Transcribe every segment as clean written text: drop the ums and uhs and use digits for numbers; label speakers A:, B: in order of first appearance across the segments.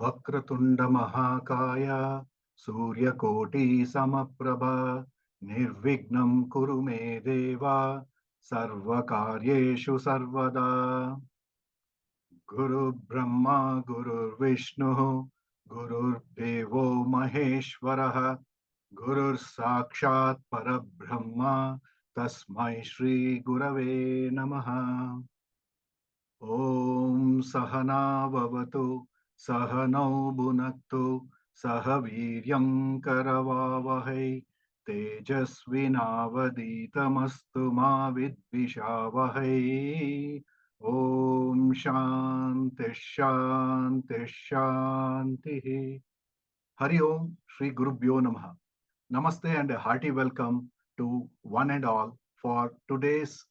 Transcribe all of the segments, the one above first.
A: Vakratunda Mahakaya Suryakoti Samaprabha Nirvignam Kuru Me Deva Sarvakaryeshu Sarvada Guru Brahma Guru Vishnu Guru Devo Maheshwaraha Guru Sakshat Parabrahma Tasmai Shri Gurave Namaha Om Sahana Bhavatu Sahanau Bhunaktu Sahaviryam Karavavahai Tejasvinavaditamastu Ma Vidvishavahai Om Shanti Shanti Shanti Hari Om Shri Gurubhyo Namaha. Namaste and a hearty welcome to one and all for today's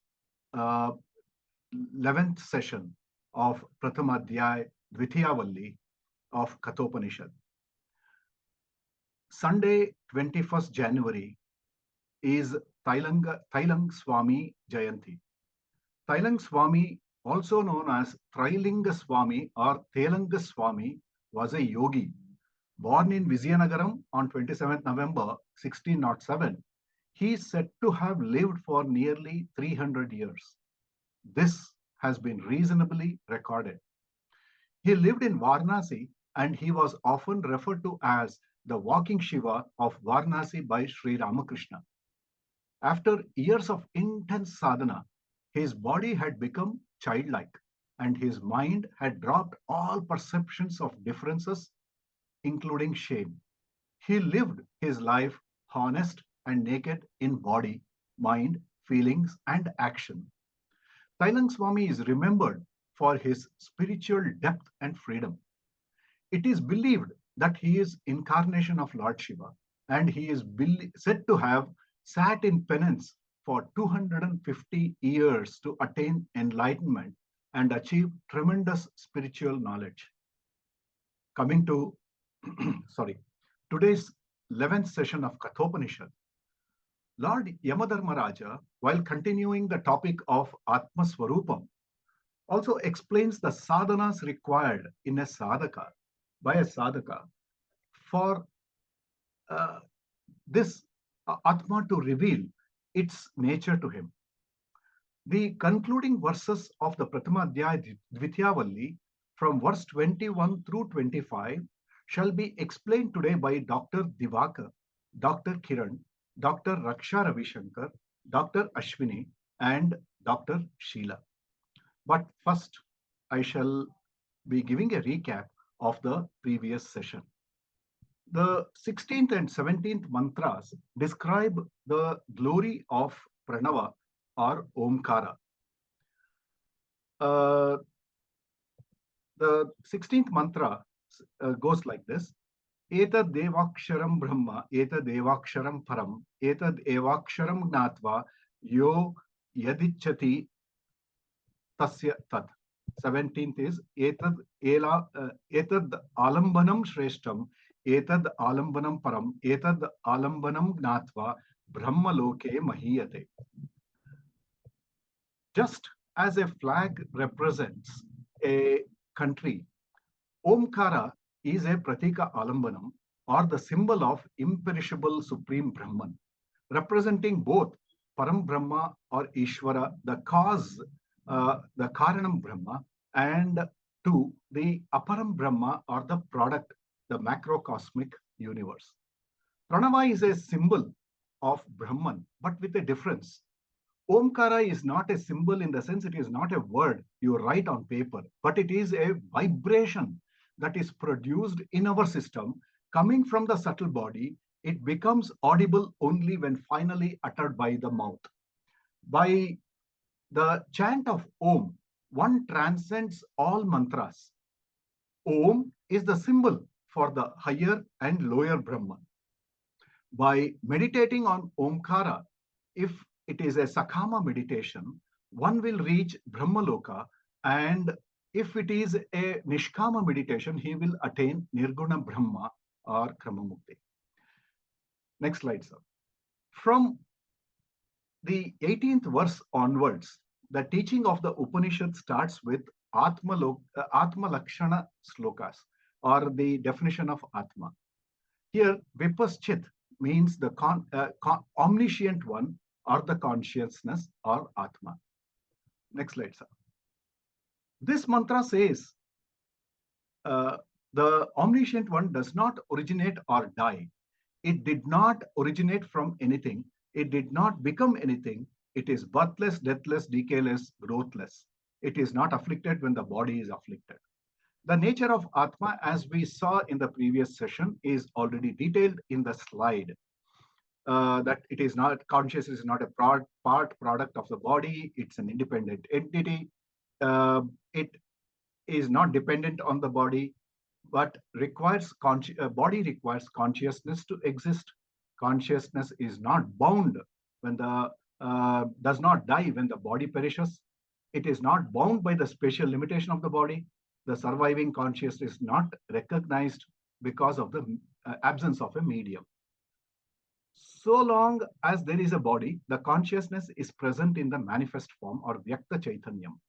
A: uh, 11th session of Prathamadhyay Dvitiyavalli of Kathopanishad. Sunday, 21st January is Thailang Swami Jayanti. Thailang Swami, also known as Trilinga Swami or Telanga Swami, was a yogi. Born in Vizianagaram on 27th November 1607, he is said to have lived for nearly 300 years. This has been reasonably recorded. He lived in Varanasi and he was often referred to as the walking Shiva of Varanasi by Sri Ramakrishna. After years of intense sadhana, his body had become childlike and his mind had dropped all perceptions of differences, including shame. He lived his life honest and naked in body, mind, feelings, and action. Thailang Swami is remembered for his spiritual depth and freedom. It is believed that he is incarnation of Lord Shiva, and he is said to have sat in penance for 250 years to attain enlightenment and achieve tremendous spiritual knowledge. Coming to sorry, today's 11th session of Kathopanishad, Lord Yamadharmaraja, while continuing the topic of Atma Swarupam, also explains the sadhanas required in a sadhaka, by a sadhaka, for uh, this Atma to reveal its nature to him. The concluding verses of the Prathamadhyaya Dvitiyavalli from verse 21 through 25 shall be explained today by Dr. Divakar, Dr. Kiran, Dr. Raksha Ravishankar, Dr. Ashwini, and Dr. Sheila. But first, I shall be giving a recap of the previous session. The 16th and 17th mantras describe the glory of Pranava or Omkara. The 16th mantra goes like this. Etad devaksharam brahma, etad devaksharam param, etad evaksharam gnatva, yo yadichati tasya tat. 17th is etad alambanam shreshtam, etad alambanam param, etad alambanam gnatva, brahma loke mahiyate. Just as a flag represents a country, Omkara is a pratika alambanam or the symbol of imperishable supreme Brahman, representing both Param Brahma or Ishvara, the cause, the Karanam Brahma, and to the Aparam Brahma or the product, the macrocosmic universe. Pranava is a symbol of Brahman, but with a difference. Omkara is not a symbol in the sense it is not a word you write on paper, but it is a vibration that is produced in our system coming from the subtle body. It becomes audible only when finally uttered by the mouth. By the chant of Om, one transcends all mantras. Om is the symbol for the higher and lower Brahman. By meditating on Omkara, if it is a Sakama meditation, one will reach Brahmaloka, and if it is a Nishkama meditation, he will attain Nirguna Brahma or Kramamukti. Next slide, sir. From the 18th verse onwards, the teaching of the Upanishad starts with Atma Lakshana slokas, or the definition of Atma. Here, Vipaschit means the omniscient one or the consciousness or Atma. Next slide, sir. This mantra says uh, the omniscient one does not originate or die. It did not originate from anything. It did not become anything. It is birthless, deathless, decayless, growthless. It is not afflicted when the body is afflicted. The nature of Atma, as we saw in the previous session, is already detailed in the slide. That it is not, consciousness is not a product of the body, it's an independent entity. It is not dependent on the body, but body requires consciousness to exist. Consciousness is not bound when does not die when the body perishes. It is not bound by the spatial limitation of the body. The surviving consciousness is not recognized because of the absence of a medium. So long as there is a body, the consciousness is present in the manifest form or Vyakta Chaitanyam.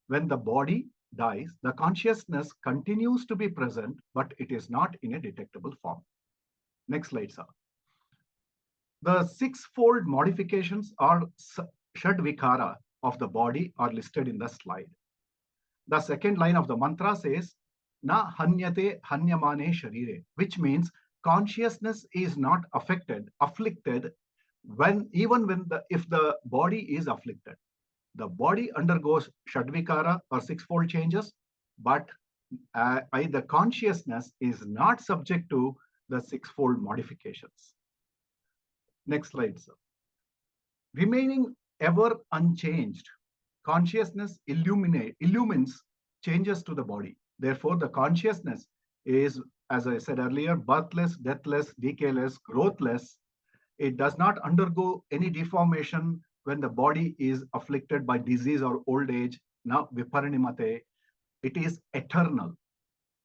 A: When the body dies, the consciousness continues to be present, but it is not in a detectable form. Next slide, sir. The sixfold modifications or Shadvikara of the body are listed in the slide. The second line of the mantra says, Na hanyate hanyamane sharire, which means consciousness is not afflicted if the body is afflicted. The body undergoes Shadvikara or sixfold changes, but the consciousness is not subject to the sixfold modifications. Next slide, sir. Remaining ever unchanged, consciousness illumines changes to the body. Therefore, the consciousness is, as I said earlier, birthless, deathless, decayless, growthless. It does not undergo any deformation when the body is afflicted by disease or old age. Now, viparinimate, it is eternal.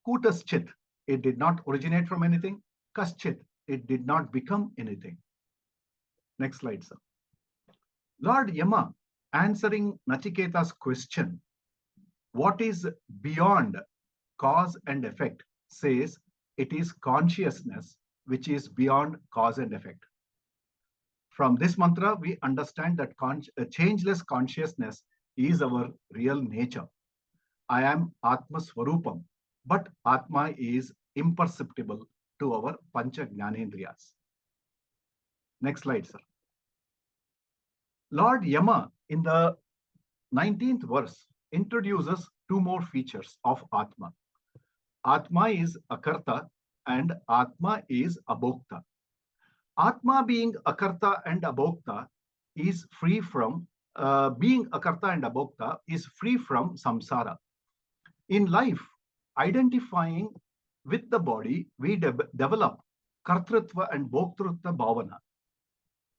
A: Kutaschit, it did not originate from anything. Kaschit, it did not become anything. Next slide, sir. Lord Yama, answering Nachiketa's question, what is beyond cause and effect, says it is consciousness which is beyond cause and effect. From this mantra, we understand that changeless consciousness is our real nature. I am Atma Swarupam, but Atma is imperceptible to our Pancha Jnanendriyas. Next slide, sir. Lord Yama, in the 19th verse, introduces two more features of Atma. Atma is Akarta and Atma is Abhokta. Atma being Akarta and Abhokta is free from, samsara. In life, identifying with the body, we develop Kartrutva and Bhoktrutva Bhavana,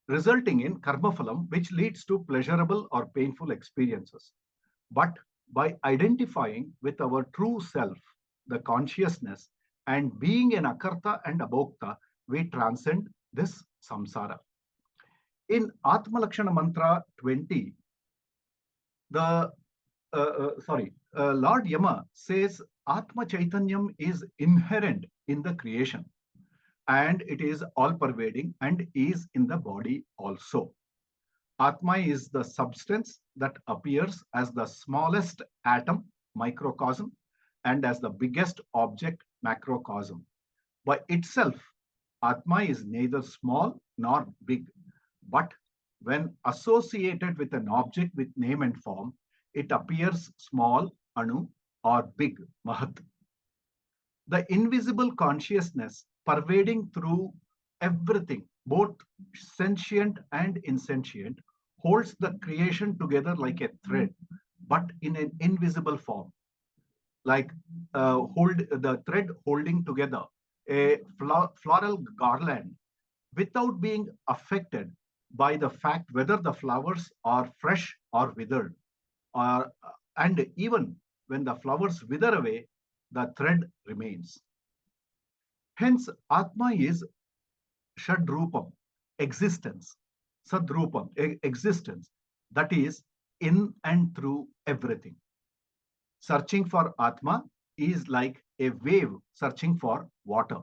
A: resulting in karmaphalam, which leads to pleasurable or painful experiences. But by identifying with our true self, the consciousness, and being an Akarta and Abhokta, we transcend this samsara. In Atma Lakshana Mantra 20, Lord Yama says Atma Chaitanyam is inherent in the creation, and it is all-pervading and is in the body also. Atma is the substance that appears as the smallest atom, microcosm, and as the biggest object, macrocosm. By itself, Atma is neither small nor big, but when associated with an object with name and form, it appears small, anu, or big, mahat. The invisible consciousness pervading through everything, both sentient and insentient, holds the creation together like a thread, but in an invisible form. Like the thread holding together a floral garland without being affected by the fact whether the flowers are fresh or withered. And even when the flowers wither away, the thread remains. Hence, Atma is Shadrupam, existence, Sadrupam, existence, that is in and through everything. Searching for Atma is like a wave searching for water.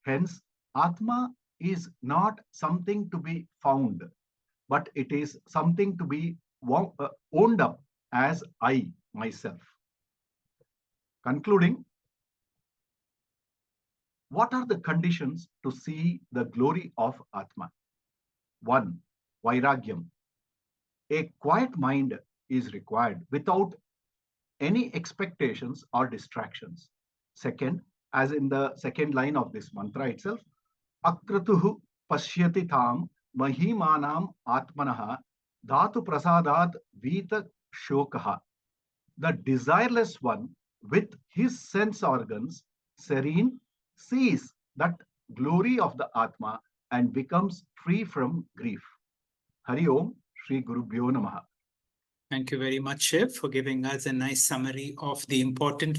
A: Hence, Atma is not something to be found, but it is something to be owned up as I myself. Concluding, what are the conditions to see the glory of Atma? 1. Vairagyam. A quiet mind is required without any expectations or distractions. Second, as in the second line of this mantra itself, akratuhu pashyati tam mahimanam atmanaha dhatu prasadat vita shokaha. The desireless one with his sense organs serene sees that glory of the Atma and becomes free from grief. Hari Om, Shri Guru Bhyo Namaha.
B: Thank you very much, Shiv, for giving us a nice summary of the important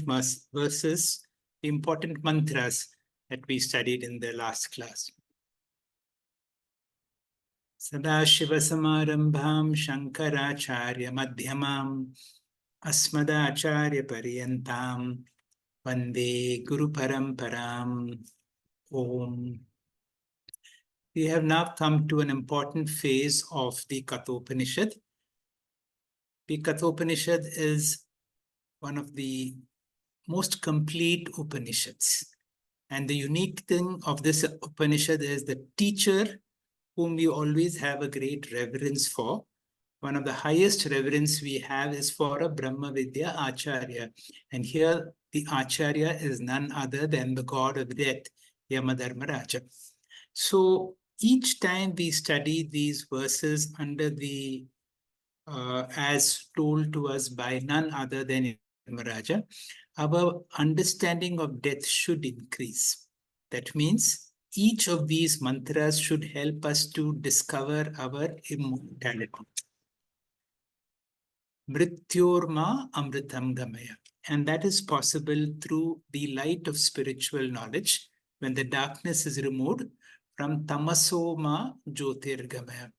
B: verses, the important mantras that we studied in the last class. Sadashivasamarambham Shankaracharya Madhyamam Asmadacharya Paryantam Vande Guru Paramparam. Om. We have now come to an important phase of the Kathopanishad. The Kathopanishad is one of the most complete Upanishads. And the unique thing of this Upanishad is the teacher whom we always have a great reverence for. One of the highest reverence we have is for a Brahma Vidya Acharya. And here the Acharya is none other than the god of death, Yamadharmaraja. So each time we study these verses under the as told to us by none other than Yamaraja, our understanding of death should increase. That means each of these mantras should help us to discover our immortality. Mrityorma amritam gamaya. And that is possible through the light of spiritual knowledge when the darkness is removed from tamasoma jyotirgamaya.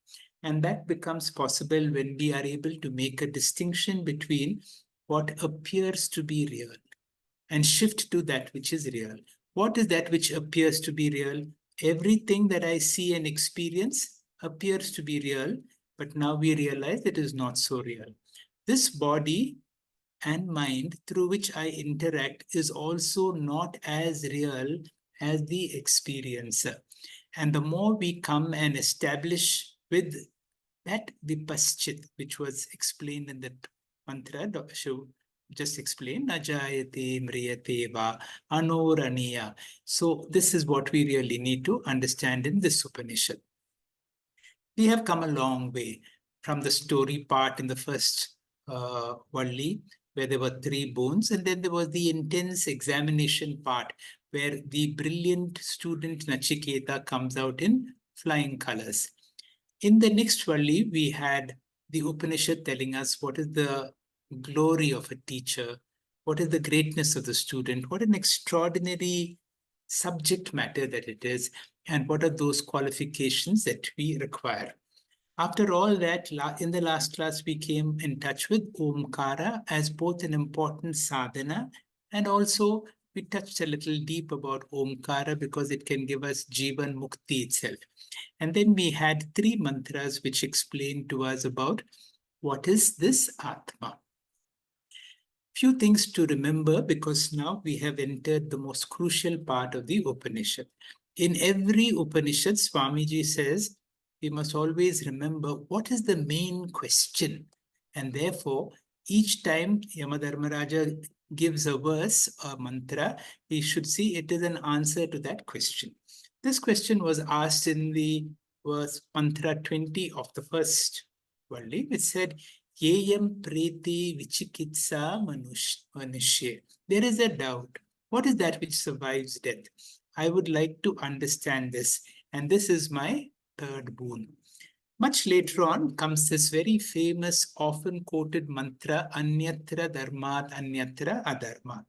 B: And that becomes possible when we are able to make a distinction between what appears to be real and shift to that which is real. What is that which appears to be real? Everything that I see and experience appears to be real, but now we realize it is not so real. This body and mind through which I interact is also not as real as the experiencer. And the more we come and establish with that vipaschit, which was explained in the mantra, Dr. Shiv just explained, Najayate Mriyate Va Anoraniya. So this is what we really need to understand in this Upanishad. We have come a long way from the story part in the first Valli, where there were 3 boons, and then there was the intense examination part, where the brilliant student Nachiketa comes out in flying colors. In the next Valli, we had the Upanishad telling us what is the glory of a teacher, what is the greatness of the student, what an extraordinary subject matter that it is, and what are those qualifications that we require. After all that, in the last class, we came in touch with Omkara as both an important sadhana, and also we touched a little deep about Omkara because it can give us Jivan Mukti itself. And then we had 3 mantras which explained to us about what is this Atma. Few things to remember because now we have entered the most crucial part of the Upanishad. In every Upanishad, Swamiji says, we must always remember what is the main question. And therefore, each time Yamadharmaraja gives a verse, a mantra, we should see it is an answer to that question. This question was asked in the verse mantra 20 of the first Valli, which said, Yeyam preti vichikitsa manushya. There is a doubt. What is that which survives death? I would like to understand this. And this is my 3rd boon. Much later on comes this very famous, often quoted mantra, Anyatra Dharmat, Anyatra Adharmat.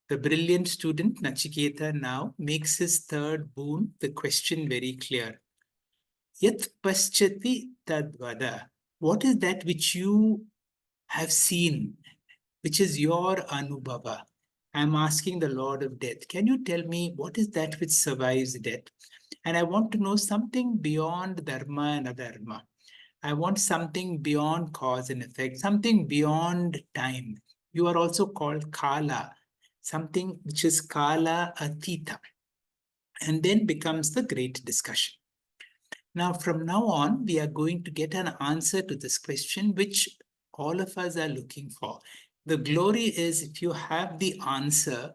B: The brilliant student Nachiketa now makes his 3rd boon, the question very clear. Yat paschati tadvada. What is that which you have seen, which is your anubhava? I'm asking the Lord of death, can you tell me what is that which survives death? And I want to know something beyond dharma and adharma. I want something beyond cause and effect, something beyond time. You are also called Kala, something which is Kala Atita, and then becomes the great discussion. Now, from now on, we are going to get an answer to this question, which all of us are looking for. The glory is if you have the answer,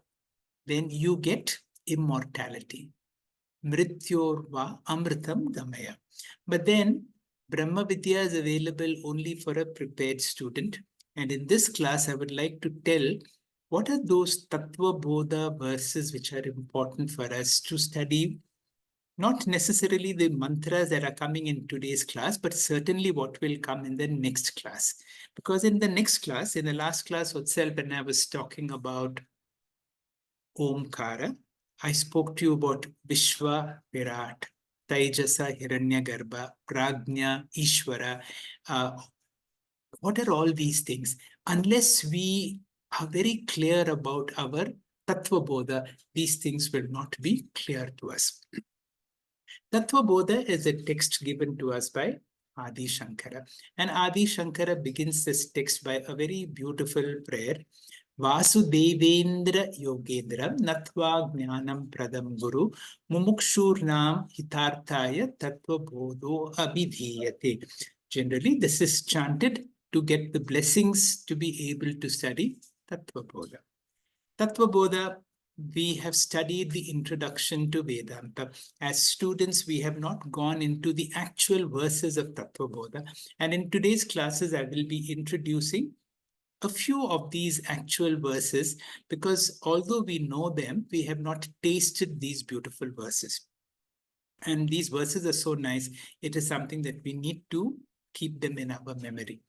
B: then you get immortality. Mrityorva amritam gamaya. But then Brahma Vidya is available only for a prepared student. And in this class, I would like to tell what are those Tattva Bodha verses which are important for us to study. Not necessarily the mantras that are coming in today's class, but certainly what will come in the next class. Because in the next class, in the last class itself, when I was talking about Omkara, I spoke to you about Vishwa Virat, Taijasa Hiranyagarbha, Prajna Ishvara. What are all these things? Unless we are very clear about our Tattva Bodha, these things will not be clear to us. Tattva Bodha is a text given to us by Adi Shankara. And Adi Shankara begins this text by a very beautiful prayer. Vasudevendra Yogendra Natva Jnanam Pradam Guru Mumukshurnam Hitarthaya Tattva Bodho Abhidhiyate. Generally, this is chanted to get the blessings to be able to study Tattva Bodha. Tattva Bodha, we have studied the introduction to Vedanta. As students, we have not gone into the actual verses of Tattva Bodha. And in today's classes, I will be introducing a few of these actual verses because although we know them, we have not tasted these beautiful verses. And these verses are so nice. It is something that we need to keep them in our memory.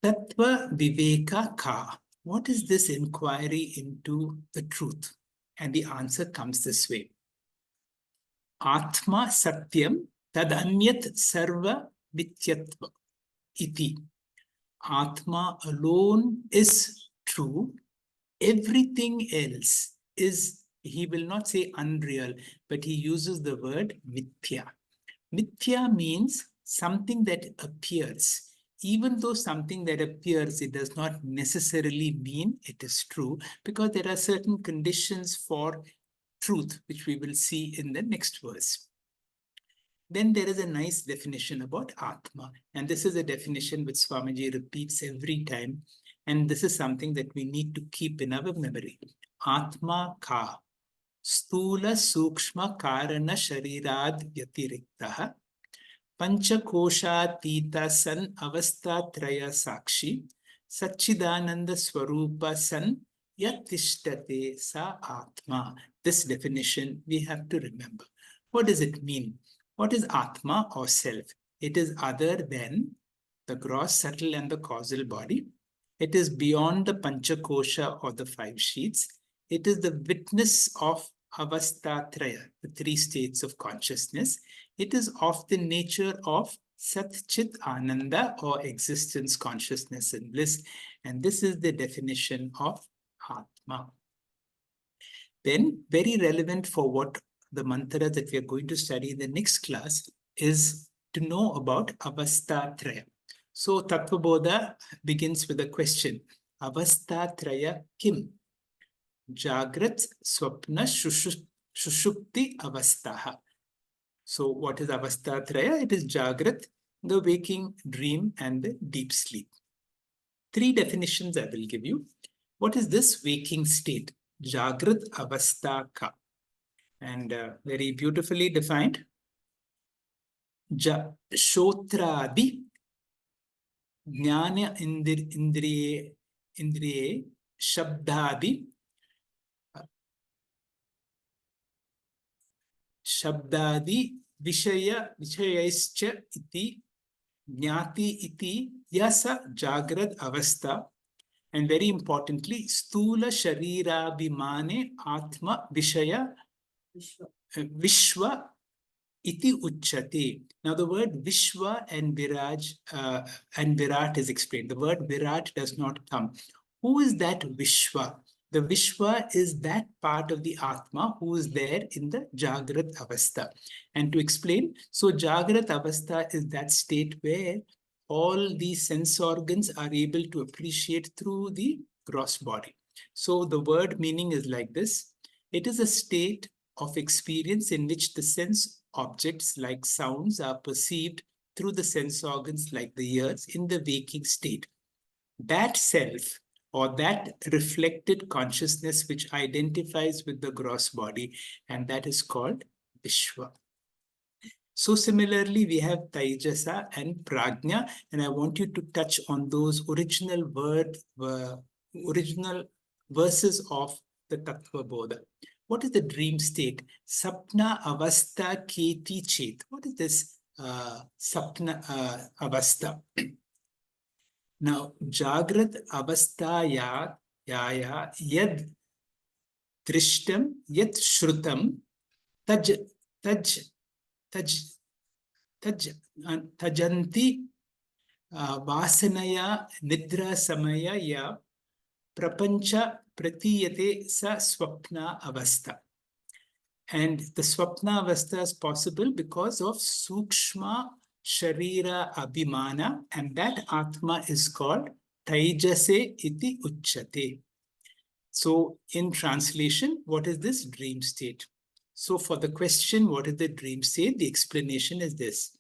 B: Tattva Viveka Ka. What is this inquiry into the truth? And the answer comes this way. Atma Satyam Tadanyat Sarva Vityatva Iti. Atma alone is true. Everything else is, he will not say unreal, but he uses the word mithya. Mithya means something that appears. Even though something that appears, it does not necessarily mean it is true, because there are certain conditions for truth, which we will see in the next verse. Then there is a nice definition about Atma. And this is a definition which Swamiji repeats every time. And this is something that we need to keep in our memory. Atma ka. Stula sukshma karana sharirad yatiriktaha. Panchakoshatita san avastatraya sakshi. Satchidananda swarupa san yatishtate sa atma. This definition we have to remember. What does it mean? What is Atma or self? It is other than the gross, subtle, and the causal body. It is beyond the Panchakosha or the five sheets. It is the witness of Avastatraya, the three states of consciousness. It is of the nature of Sat Chit Ananda or existence, consciousness, and bliss. And this is the definition of Atma. Then, very relevant for what the mantra that we are going to study in the next class is to know about Avastatraya. So, Tattva Bodha begins with a question. Avastatraya kim? Jagrat, Swapna, Shushupti, Avastaha. So, what is Avastatraya? It is Jagrat, the waking, dream, and the deep sleep. Three definitions I will give you. What is this waking state? Jagrat Avastha Ka. And very beautifully defined. Shotradi Jnana Indriye Shabdadi Vishayaischa iti Jnati iti Yasa Jagrad Avastha. And very importantly, Stula Sharira Bimane Atma Vishaya Vishwa iti uchate. Now the word Vishwa and Virat is explained. The word Virat does not come. Who is that Vishwa? The Vishwa is that part of the Atma who is there in the Jagrat Avastha. And to explain, so Jagrat Avastha is that state where all the sense organs are able to appreciate through the gross body. So the word meaning is like this. It is a state of experience in which the sense objects like sounds are perceived through the sense organs like the ears in the waking state. That self or that reflected consciousness which identifies with the gross body, and that is called Vishwa. So similarly, we have Taijasa and Prajna, and I want you to touch on those original verses of the Tattva Bodha. What is the dream state? Sapna Avastha Keti Chet. What is this Sapna Avastha? Now, Jagrat Avastha Yaya Yad Drishtam Yat Shrutam Taj Taj Taj Taj Tajanti Vasanaya Nidra Samaya Ya Prapancha Pratiyate Sa Swapna Avastha. And the Swapna Avastha is possible because of Sukshma Sharira Abhimana, and that Atma is called Taijase iti Uchate. So, in translation, what is this dream state? So, for the question, what is the dream state? The explanation is this.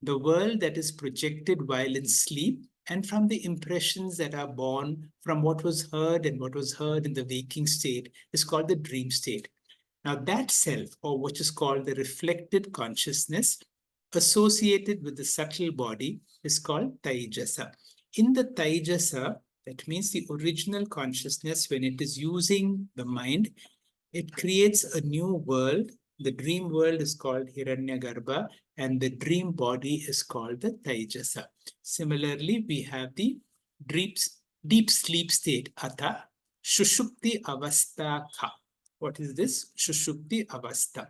B: The world that is projected while in sleep and from the impressions that are born from what was heard and what was heard in the waking state is called the dream state. Now, that self, or what is called the reflected consciousness, associated with the subtle body, is called Taijasa. In the Taijasa, that means the original consciousness, when it is using the mind, it creates a new world. The dream world is called Hiranyagarbha, and the dream body is called the Taijasa. Similarly, we have the deep sleep state, Atha Shushupti Avastha Kha. What is this? Shushupti Avastha.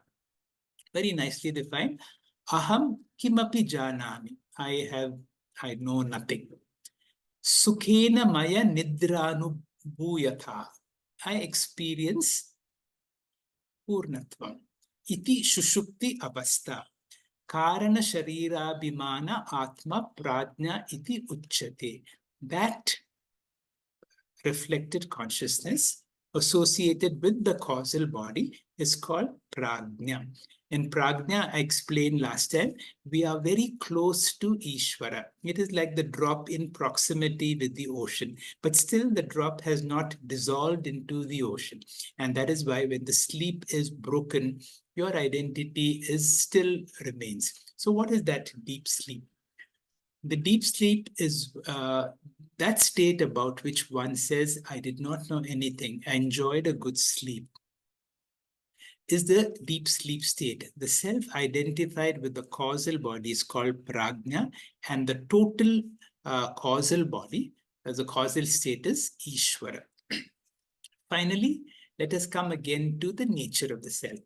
B: Very nicely defined. Aham kimapi janami. I know nothing. Sukhena maya nidranu I experience Purnatvam. Iti Shushupti Avastha. Karana Sharirabhimana Atma Prajna iti Uchate. That reflected consciousness associated with the causal body is called Prajna. In Prajna, I explained last time, we are very close to Ishvara. It is like the drop in proximity with the ocean, but still the drop has not dissolved into the ocean. And that is why when the sleep is broken, your identity is still remains. So what is that deep sleep? The deep sleep is that state about which one says, I did not know anything, I enjoyed a good sleep, is the deep sleep state. The self identified with the causal body is called prajna, and the total causal body, as a causal state, is Ishvara. Finally, let us come again to the nature of the self.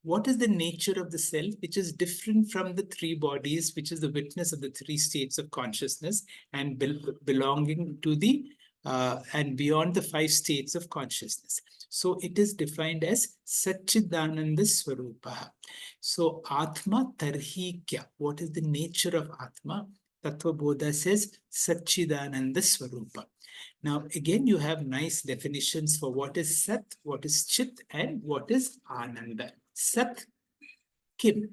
B: What is the nature of the self, which is different from the three bodies, which is the witness of the three states of consciousness and belonging to the and beyond the five states of consciousness? So it is defined as Satchidananda Swarupa. So Atma Tarhi Kya? What is the nature of Atma? Tattva Bodha says Satchidananda Swarupa. Now, again, you have nice definitions for what is Sat, what is Chit, and what is Ananda. Sat, Kim.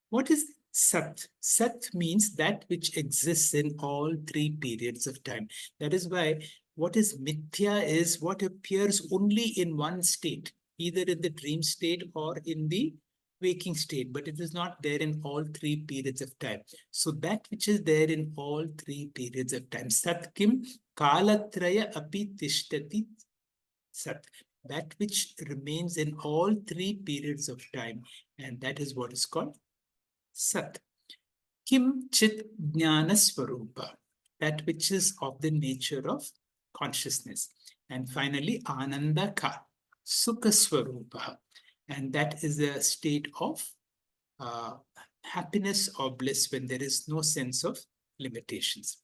B: What is Sat? Sat means that which exists in all three periods of time. That is why what is Mithya is what appears only in one state, either in the dream state or in the waking state, but it is not there in all three periods of time. So that which is there in all three periods of time. Sat Kim Kalatraya Api Tishtati Sat. That which remains in all three periods of time, and that is what is called Sat. Kim Chit Jnana Swarupa, that which is of the nature of consciousness. And finally, Ananda Ka, Sukha Swarupa, and that is a state of happiness or bliss when there is no sense of limitations.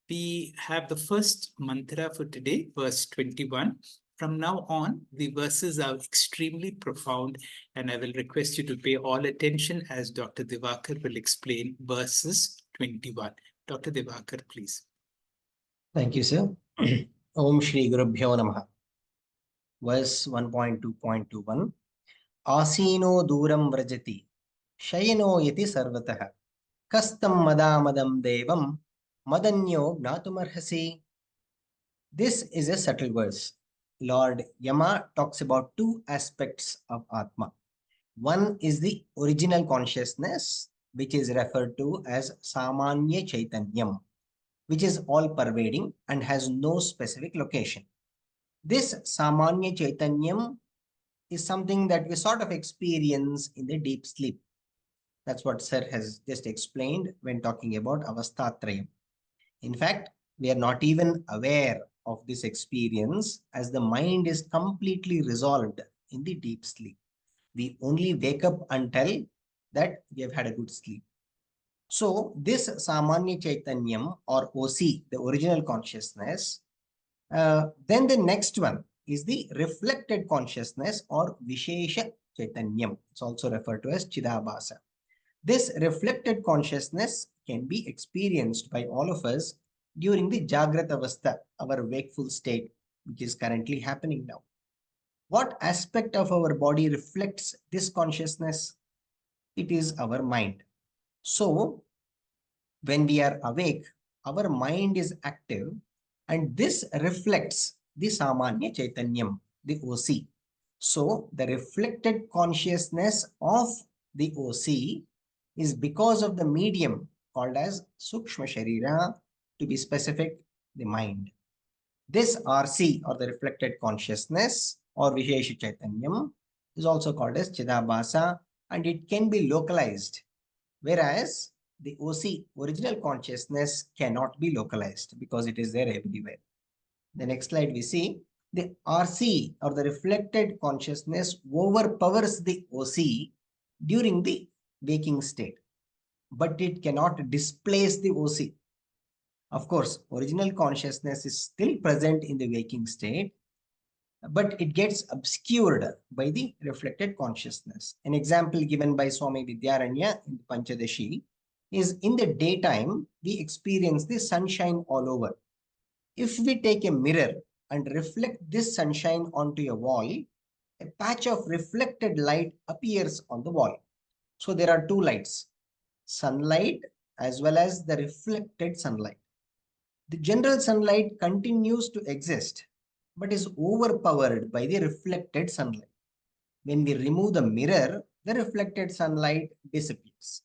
B: We have the first mantra for today, verse 21. From now on, the verses are extremely profound, and I will request you to pay all attention as Dr. Divakar will explain verses 21. Dr. Divakar, please.
C: Thank you, sir. Om Shri Gurubhyo Namaha. Verse 1.2.21. Asino Duram Vrajati. Shayano Yati Sarvataha. Kastam Madamadam Devam. Madanyo Gnatumarhasi. This is a subtle verse. Lord Yama talks about two aspects of Atma. One is the original consciousness, which is referred to as Samanya Chaitanyam, which is all pervading and has no specific location. This Samanya Chaitanyam is something that we sort of experience in the deep sleep. That's what Sir has just explained when talking about Avastatrayam. In fact, we are not even aware of this experience as the mind is completely resolved in the deep sleep. We only wake up and tell that we have had a good sleep. So this Samanya Chaitanyam or OC, the original consciousness, then the next one is the reflected consciousness or Vishesha Chaitanyam. It's also referred to as Chidabhasa. This reflected consciousness can be experienced by all of us during the Jagrat Avastha, our wakeful state, which is currently happening now. What aspect of our body reflects this consciousness? It is our mind. So, when we are awake, our mind is active, and this reflects the Samanya Chaitanyam, the OC. So, the reflected consciousness of the OC is because of the medium called as Sukshma Sharira, to be specific, the mind. This RC or the reflected consciousness or Vishesha Chaitanyam is also called as Chidabhasa, and it can be localized, whereas the OC, original consciousness, cannot be localized because it is there everywhere. The next slide we see the RC or the reflected consciousness overpowers the OC during the waking state, but it cannot displace the OC. Of course, original consciousness is still present in the waking state, but it gets obscured by the reflected consciousness. An example given by Swami Vidyaranya in Panchadashi is in the daytime, we experience the sunshine all over. If we take a mirror and reflect this sunshine onto a wall, a patch of reflected light appears on the wall. So there are two lights, sunlight as well as the reflected sunlight. The general sunlight continues to exist, but is overpowered by the reflected sunlight. When we remove the mirror, the reflected sunlight disappears.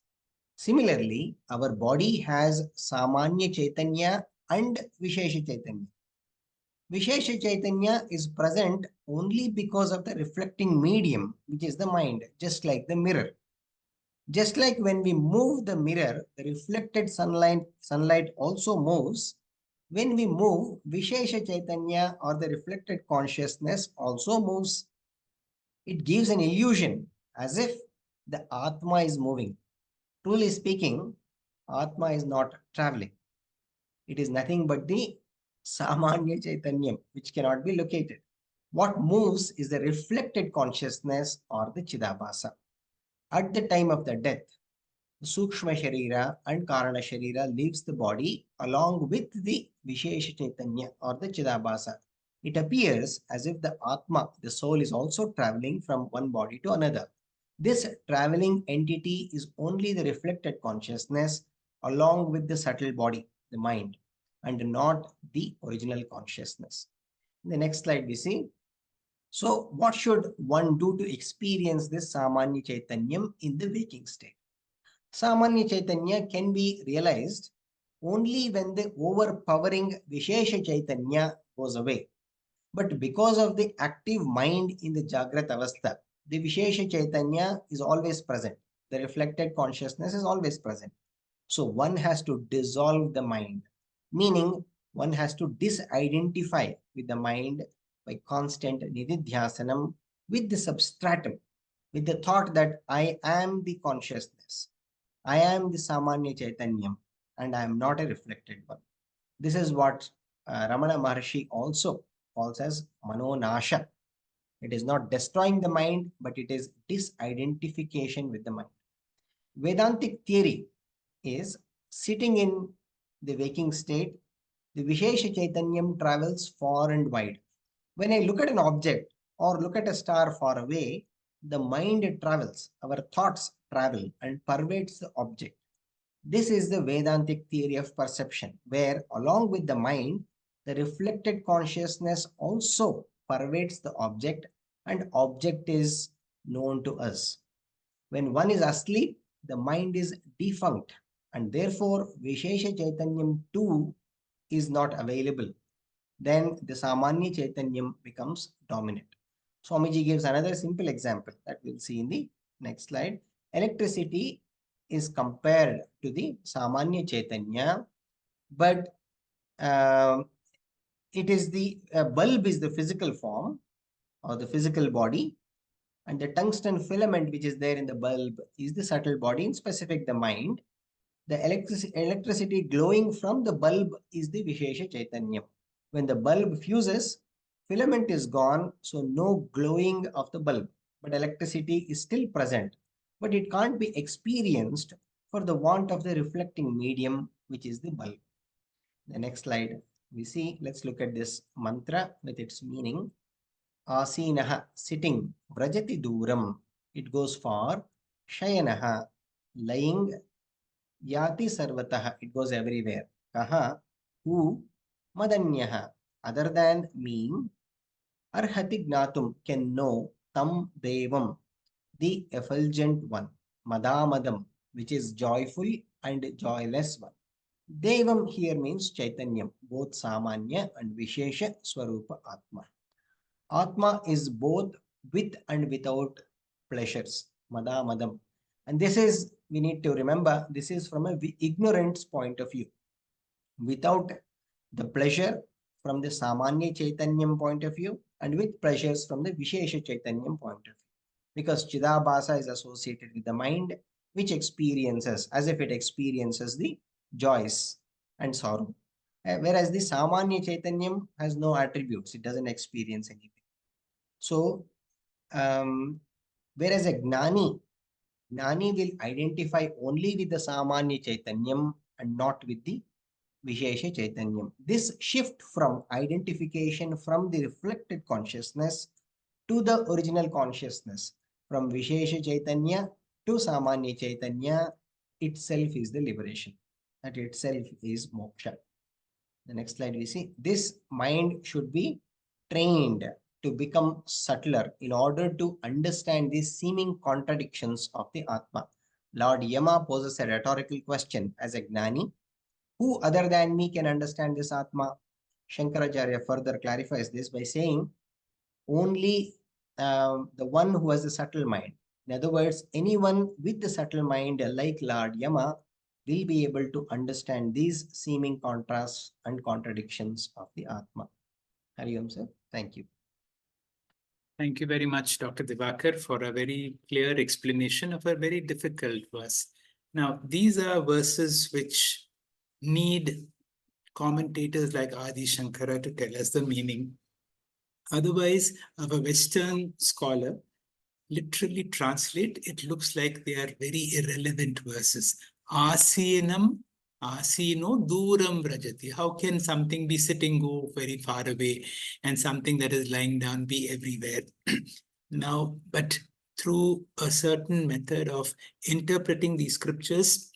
C: Similarly, our body has Samanya Chaitanya and Vishesha Chaitanya. Vishesha Chaitanya is present only because of the reflecting medium, which is the mind, just like the mirror. Just like when we move the mirror, the reflected sunlight also moves. When we move, Vishesha Chaitanya or the reflected consciousness also moves. It gives an illusion as if the Atma is moving. Truly speaking, Atma is not traveling. It is nothing but the Samanya Chaitanyam, which cannot be located. What moves is the reflected consciousness or the Chidabhasa. At the time of the death, Sukshma Sharira and Karana Sharira leaves the body along with the Vishesha Chaitanya or the Chidabhasa. It appears as if the Atma, the soul, is also traveling from one body to another. This traveling entity is only the reflected consciousness along with the subtle body, the mind, and not the original consciousness. In the next slide, we see. So, what should one do to experience this Samanya Chaitanyam in the waking state? Samanya Chaitanya can be realized only when the overpowering Vishesha Chaitanya goes away. But because of the active mind in the Jagrat Avastha, the Vishesha Chaitanya is always present. The reflected consciousness is always present. So one has to dissolve the mind, meaning one has to disidentify with the mind by constant nididhyasanam with the substratum, with the thought that I am the consciousness. I am the Samanya Chaitanyam and I am not a reflected one. This is what Ramana Maharshi also calls as Manonasha. It is not destroying the mind, but it is disidentification with the mind. Vedantic theory is sitting in the waking state, the Vishesha Chaitanyam travels far and wide. When I look at an object or look at a star far away, the mind travels, our thoughts travel and pervades the object. This is the Vedantic theory of perception, where along with the mind, the reflected consciousness also pervades the object and object is known to us. When one is asleep, the mind is defunct and therefore Vishesha Chaitanyam too is not available. Then the Samanya Chaitanyam becomes dominant. Swamiji gives another simple example that we'll see in the next slide. Electricity is compared to the Samanya Chaitanya, but it is the bulb is the physical form or the physical body, and the tungsten filament which is there in the bulb is the subtle body, in specific the mind. The electricity glowing from the bulb is the Vishesha Chaitanya. When the bulb fuses, filament is gone, so no glowing of the bulb, but electricity is still present, but it can't be experienced for the want of the reflecting medium, which is the bulb. The next slide we see, let's look at this mantra with its meaning. Asinaha, sitting, vrajati duram, it goes far. Shayanaha, lying. Yati sarvatah, it goes everywhere. Kaha, who. Madanyaha, other than me. Arhati gnatum, can know. Tam devam, the effulgent one. Madamadam, which is joyful and joyless one. Devam here means Chaitanyam, both Samanya and Vishesha Swarupa Atma. Atma is both with and without pleasures, Madamadam. And this is, we need to remember, this is from a ignorance point of view. Without the pleasure from the Samanya Chaitanyam point of view and with pleasures from the Vishesha Chaitanyam point of view. Because Chidabhasa is associated with the mind, which experiences, as if it experiences the joys and sorrow. Whereas the Samanya Chaitanyam has no attributes, it doesn't experience anything. So, whereas a Gnani will identify only with the Samanya Chaitanyam and not with the Vishesha Chaitanyam. This shift from identification from the reflected consciousness to the original consciousness, from Vishesha Chaitanya to Samanya Chaitanya, itself is the liberation. That itself is moksha. The next slide we see, this mind should be trained to become subtler in order to understand these seeming contradictions of the Atma. Lord Yama poses a rhetorical question as a Gnani. Who other than me can understand this Atma? Shankaracharya further clarifies this by saying, only the one who has a subtle mind. In other words, anyone with the subtle mind like Lord Yama will be able to understand these seeming contrasts and contradictions of the Atma. Hari Om, sir. Thank you.
B: Thank you very much, Dr. Divakar, for a very clear explanation of a very difficult verse. Now, these are verses which need commentators like Adi Shankara to tell us the meaning. Otherwise, a Western scholar literally translate, it looks like they are very irrelevant verses. Asinam, asino duram vrajati. How can something be sitting go very far away and something that is lying down be everywhere? Now, but through a certain method of interpreting these scriptures,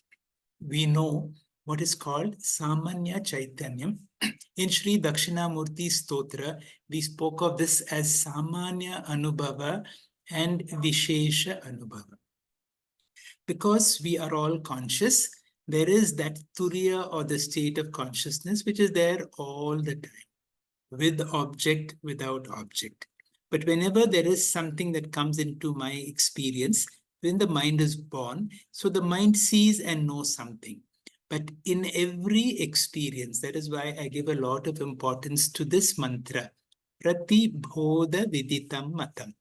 B: we know what is called Samanya Chaitanyam. In Sri Dakshinamurti Stotra, we spoke of this as Samanya Anubhava and Vishesha Anubhava. Because we are all conscious, there is that turiya or the state of consciousness which is there all the time, with object, without object. But whenever there is something that comes into my experience, when the mind is born, so the mind sees and knows something. But in every experience, that is why I give a lot of importance to this mantra, Pratibodha Viditam Matam.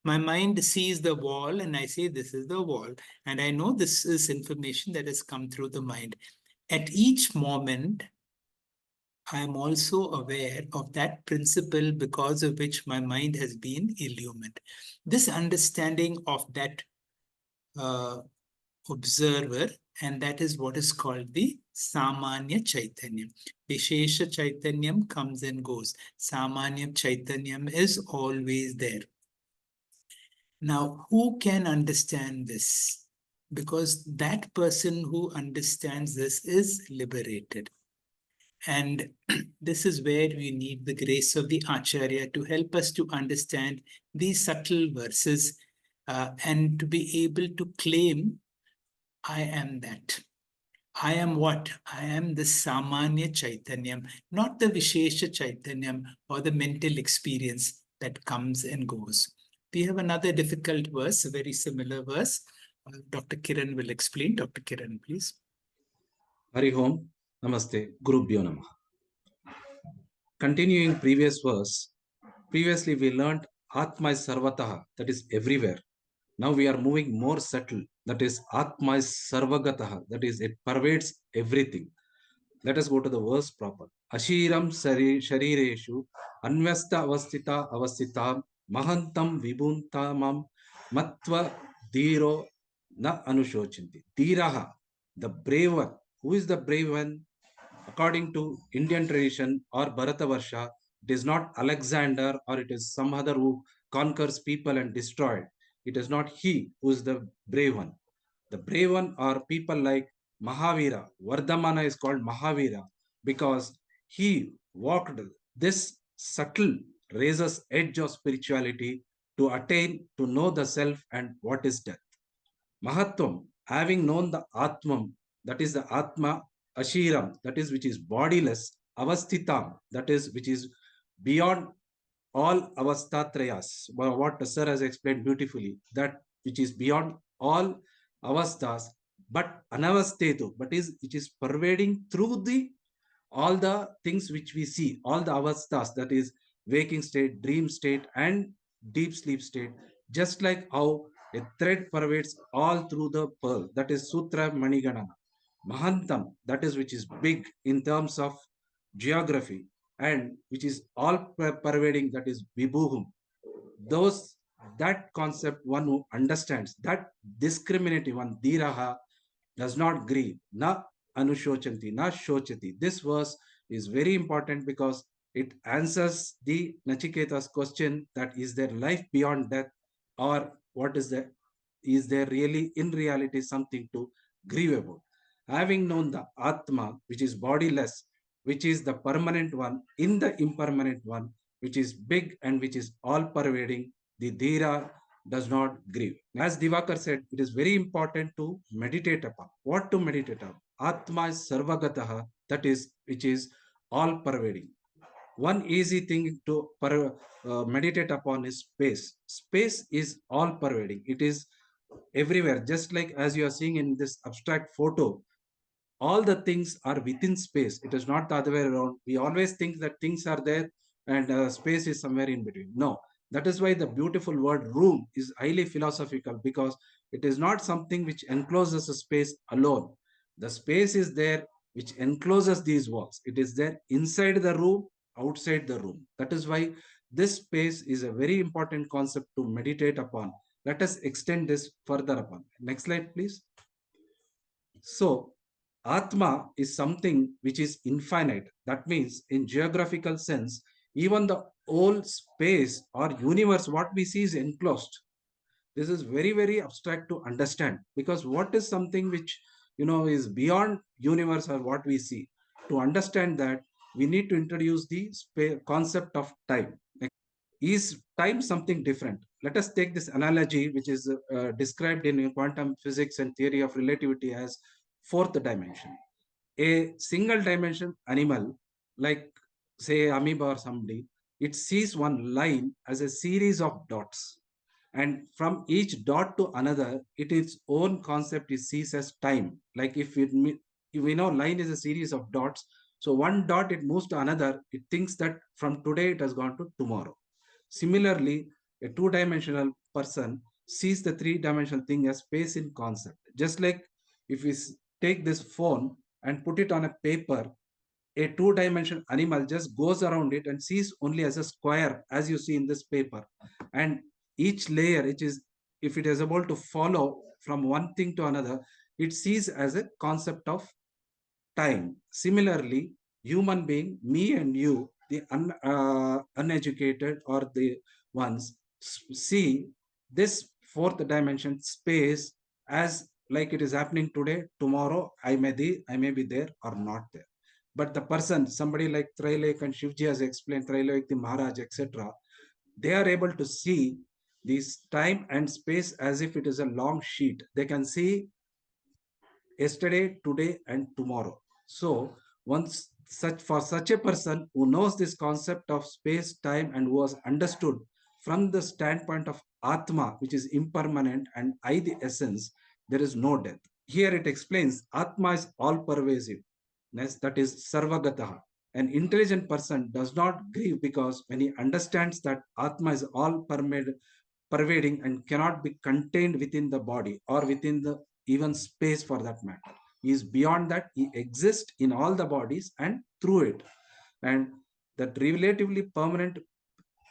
B: My mind sees the wall and I say, this is the wall. And I know this is information that has come through the mind. At each moment, I am also aware of that principle because of which my mind has been illumined. This understanding of that observer, and that is what is called the Samanya Chaitanyam. Vishesha Chaitanyam comes and goes. Samanya Chaitanyam is always there. Now, who can understand this? Because that person who understands this is liberated. And this is where we need the grace of the Acharya to help us to understand these subtle verses and to be able to claim, I am that. I am what? I am the Samanya Chaitanyam, not the Vishesha Chaitanyam or the mental experience that comes and goes. We have another difficult verse, a very similar verse. Dr. Kiran will explain. Dr. Kiran, please.
D: Hari Om, Namaste, Gurubhyo Namah. Continuing previous verse, previously we learned Atma is Sarvataha, that is everywhere. Now we are moving more subtle, that is Atma is Sarvagataha, that is it pervades everything. Let us go to the verse proper. Ashiram Sharireshu Anvyasta Avastita Avastita Mahantam Vibuntamam Matva Dhiro Na Anushochinti. Dhiraha, the brave one. Who is the brave one? According to Indian tradition or Bharatavarsha, it is not Alexander or it is some other who conquers people and destroyed. It is not he who is the brave one. The brave one are people like Mahavira. Vardhamana is called Mahavira because he walked this subtle razor's edge of spirituality to attain to know the self and what is death. Mahatvam, having known the Atmam, that is the Atma, Ashiram, that is which is bodiless, Avastitam, that is which is beyond all avastatrayas, what Sir has explained beautifully, that which is beyond all avastas, but anavastetu, but is which is pervading through the all the things which we see, all the avastas, that is waking state, dream state, and deep sleep state, just like how a thread pervades all through the pearl, that is Sutra Maniganana. Mahantam, that is which is big in terms of geography, and which is all pervading, that is Vibhuhum. Those, that concept, one who understands that discriminative one, Dhiraha, does not grieve. Na anushochanti, na shochati. This verse is very important because it answers the Nachiketa's question that is there life beyond death, or what is there? Is there really in reality something to grieve about? Having known the Atma, which is bodiless, which is the permanent one in the impermanent one, which is big and which is all pervading, the Dhira does not grieve. As Divakar said, it is very important to meditate upon. What to meditate upon? Atma is Sarvagataha, that is, which is all pervading. One easy thing to meditate upon is space. Space is all pervading. It is everywhere. Just like as you are seeing in this abstract photo, all the things are within space. It is not the other way around. We always think that things are there and space is somewhere in between. No, that is why the beautiful word room is highly philosophical, because it is not something which encloses a space alone. The space is there which encloses these walls. It is there inside the room, outside the room. That is why this space is a very important concept to meditate upon. Let us extend this further upon. Next slide, please. So, Atma is something which is infinite. That means, in geographical sense, even the whole space or universe, what we see is enclosed. This is very, very abstract to understand, because what is something which, is beyond universe or what we see? To understand that, we need to introduce the concept of time. Is time something different? Let us take this analogy, which is described in quantum physics and theory of relativity as fourth dimension. A single dimension animal, like say amoeba or somebody, it sees one line as a series of dots. And from each dot to another, its own concept is sees as time. Like if we know line is a series of dots, so one dot it moves to another, it thinks that from today it has gone to tomorrow. Similarly, a two-dimensional person sees the three-dimensional thing as space in concept. Just like if we take this phone and put it on a paper, a two-dimensional animal just goes around it and sees only as a square, as you see in this paper. And each layer, which is, if it is able to follow from one thing to another, it sees as a concept of time. Similarly, human being, me and you, the uneducated or the ones, see this fourth dimension space as like it is happening today. Tomorrow, I may be there or not there. But the person, somebody like Trailak and Shivji has explained, Trailak the Maharaj, etc., they are able to see this time and space as if it is a long sheet. They can see yesterday, today, and tomorrow. So once such a person who knows this concept of space, time, and who has understood from the standpoint of Atma, which is impermanent, and I, the essence, there is no death. Here it explains Atma is all pervasive, that is Sarvagataha. An intelligent person does not grieve because when he understands that Atma is all pervading and cannot be contained within the body or within the even space for that matter. He is beyond that. He exists in all the bodies and through it. And that relatively permanent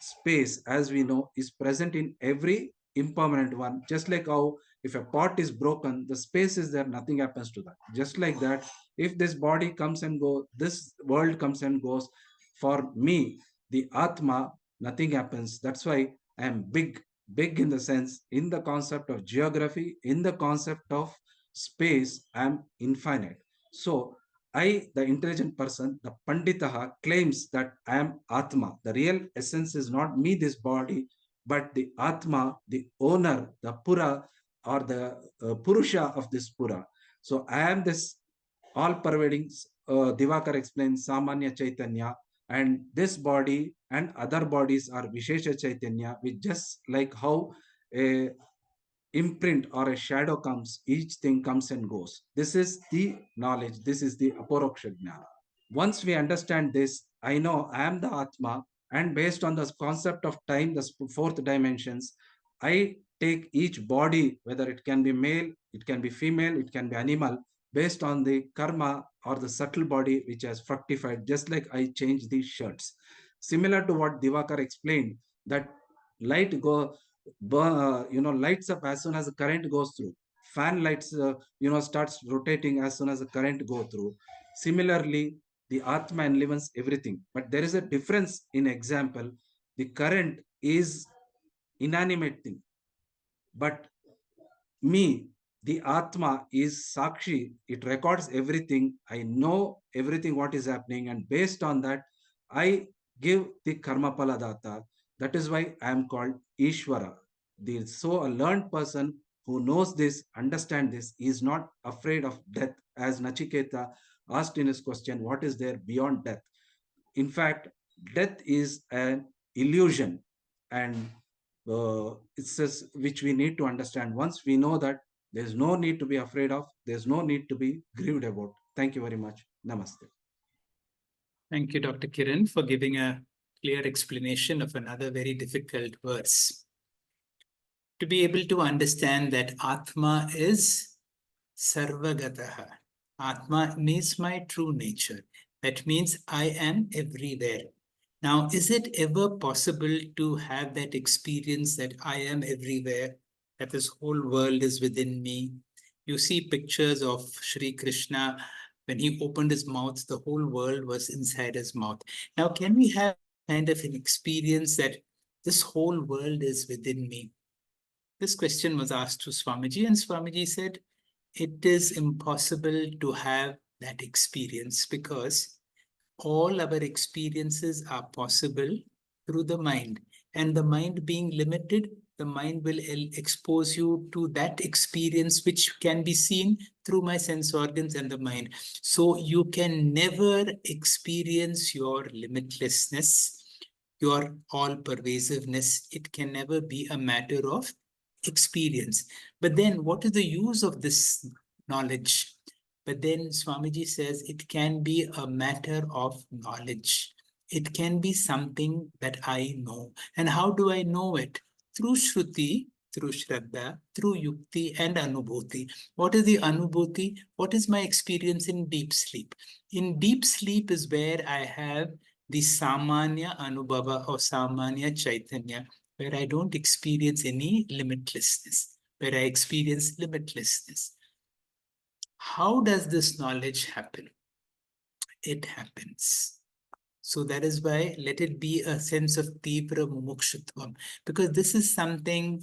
D: space, as we know, is present in every impermanent one. Just like how if a pot is broken, the space is there, nothing happens to that. Just like that, if this body comes and goes, this world comes and goes, for me, the Atma, nothing happens. That's why I am big in the sense, in the concept of geography, in the concept of space, I am infinite. So I, the intelligent person, the Panditaha, claims that I am Atma. The real essence is not me, this body, but the Atma, the owner, the Pura, or the Purusha of this Pura. So I am this all-pervading, Divakar explains, Samanya Chaitanya, and this body and other bodies are Vishesha Chaitanya, which just like how a imprint or a shadow comes, each thing comes and goes. This is the knowledge. This is the Aporoksha Jnana. Once we understand this, I know I am the Atma, and based on the concept of time, the fourth dimensions, I take each body, whether it can be male, it can be female, it can be animal, based on the karma or the subtle body which has fructified, just like I change these shirts. Similar to what Divakar explained, that light lights up as soon as the current goes through. Fan lights, starts rotating as soon as the current go through. Similarly, the Atma enlivens everything. But there is a difference in example. The current is inanimate thing. But me, the Atma is Sakshi. It records everything. I know everything what is happening. And based on that, I give the Karma Paladata. That is why I am called Ishvara. So a learned person who knows this, understand this, is not afraid of death. As Nachiketa asked in his question, what is there beyond death? In fact, death is an illusion, and it's just which we need to understand. Once we know that, there's no need to be afraid of, there's no need to be grieved about. Thank you very much. Namaste.
B: Thank you, Dr. Kiran, for giving a clear explanation of another very difficult verse. To be able to understand that Atma is Sarvagataha. Atma means my true nature. That means I am everywhere. Now, is it ever possible to have that experience that I am everywhere, that this whole world is within me? You see pictures of Sri Krishna. When he opened his mouth, the whole world was inside his mouth. Now, can we have kind of an experience that this whole world is within me? This question was asked to Swamiji, and Swamiji said, it is impossible to have that experience because all our experiences are possible through the mind. And the mind being limited, the mind will expose you to that experience which can be seen through my sense organs and the mind. So you can never experience your limitlessness, your all-pervasiveness. It can never be a matter of experience. But then what is the use of this knowledge? But then Swamiji says it can be a matter of knowledge. It can be something that I know. And how do I know it? Through Shruti, through Shraddha, through Yukti and Anubhuti. What is the Anubhuti? What is my experience in deep sleep? In deep sleep is where I have the Samanya Anubhava or Samanya Chaitanya, where I don't experience any limitlessness, where I experience limitlessness. How does this knowledge happen? It happens. So that is why let it be a sense of Tivra Mumukshutvam, because this is something